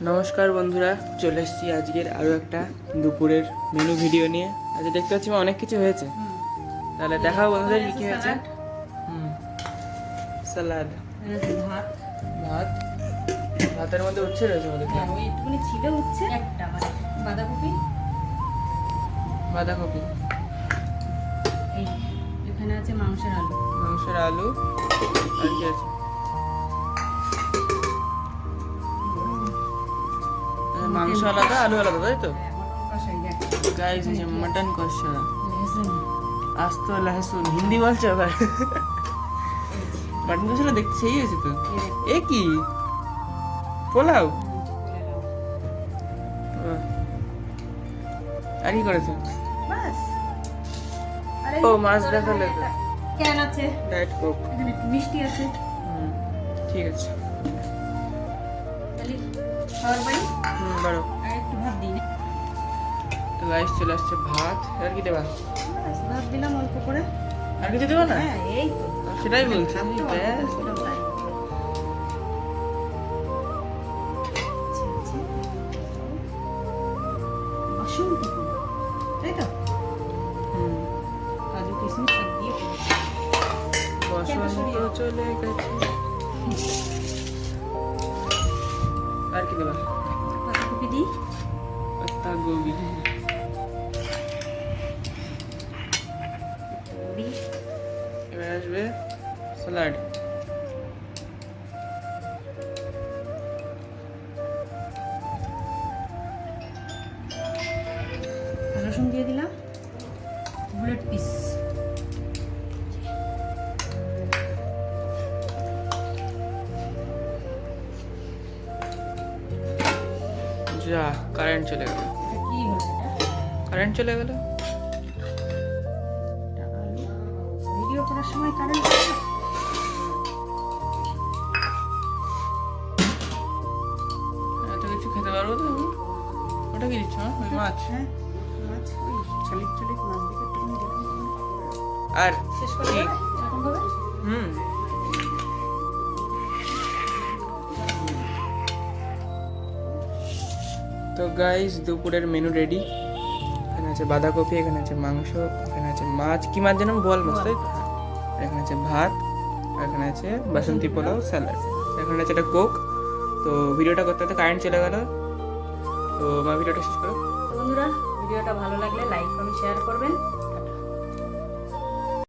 নমস্কার বন্ধুরা, চলে এসেছি আজকের আরও একটা দুপুরের মেনু ভিডিও নিয়ে। আজ দেখতে পাচ্ছি অনেক কিছু হয়েছে, তাহলে দেখাও বন্ধুদের কি কি হয়েছে। স্যালাড, ভাত, ভাত, ভাতের মধ্যে উচ্ছে রয়েছে বলে হ্যাঁ ওই একটুখানি ছিল উচ্ছে, একটা মানে বাঁধাকপি, বাঁধাকপি, এই এখানে আছে মাংসের আলু, মাংসের আলু, আর কি আছে মাংস আলাদা আলু আলাদা, তাই তো মটন কষাই দেখ, গাইস এই যে মটন কষা, লেসুন, আস্ত লহসুন, হিন্দি বলছো আবার। মটন কষাটা দেখতে সেই হয়েছে তো। এ কি পোলাও? বাহ। আর কি করেছো? বাস। আরে ও মাছ দেখালে তো। ক্যান আছে, ডায়েট কোক। এখানে একটু মিষ্টি আছে, ঠিক আছে। তাহলে খাবার পাই। বড় আর একটু ভাত দিই, তো গাইস চলে আসছে ভাত। আর কি দেবা? বাস ভাত দিলাম অল্প করে। আর কিছু দেবা না? হ্যাঁ এই তো সেটাই বলছি। ভাত তো ব্যাস। অল্প করে তাই। বাসন্তী ফুল, তাই তো কাজু কিশমিশ সব দিয়ে করেছি। বসন্ত চলে গেছে। আর কি দেবা? বাঁধাকপি দিই, পাতা গোবি। দিই এবার আসবে স্যালাড। রসুন দিয়ে দিলাম, বুলেট পিস, যা কারেন্ট চলে গেল, এটা কি হলো এটা? কারেন্ট চলে গেল। ভিডিও করার সময় কারেন্ট এত কিছু খেতে পারবো তো আমি? ওটা কি দিচ্ছ? ওই মাছ। হ্যাঁ মাছ ওই ছলিক ছলিক মাছ দিকে তুমি দেখুন আর শেষ করে কি? দেবে এরকম ভাবে। হুম তো গাইস দুপুরের মেনু রেডি। এখানে আছে বাঁধাকপি, এখানে আছে মাংস, এখানে আছে মাছ। কি মাছ যেন বল মাছ, তাই তো? আর এখানে আছে ভাত, আর এখানে আছে বাসন্তী পোলাও, স্যালাড, এখানে আছে একটা কোক। তো ভিডিওটা করতে করতে কারেন্ট চলে গেল, তো আমার ভিডিওটা শেষ করো। তো বন্ধুরা ভিডিওটা ভালো লাগলে লাইক কমেন্ট শেয়ার করবেন।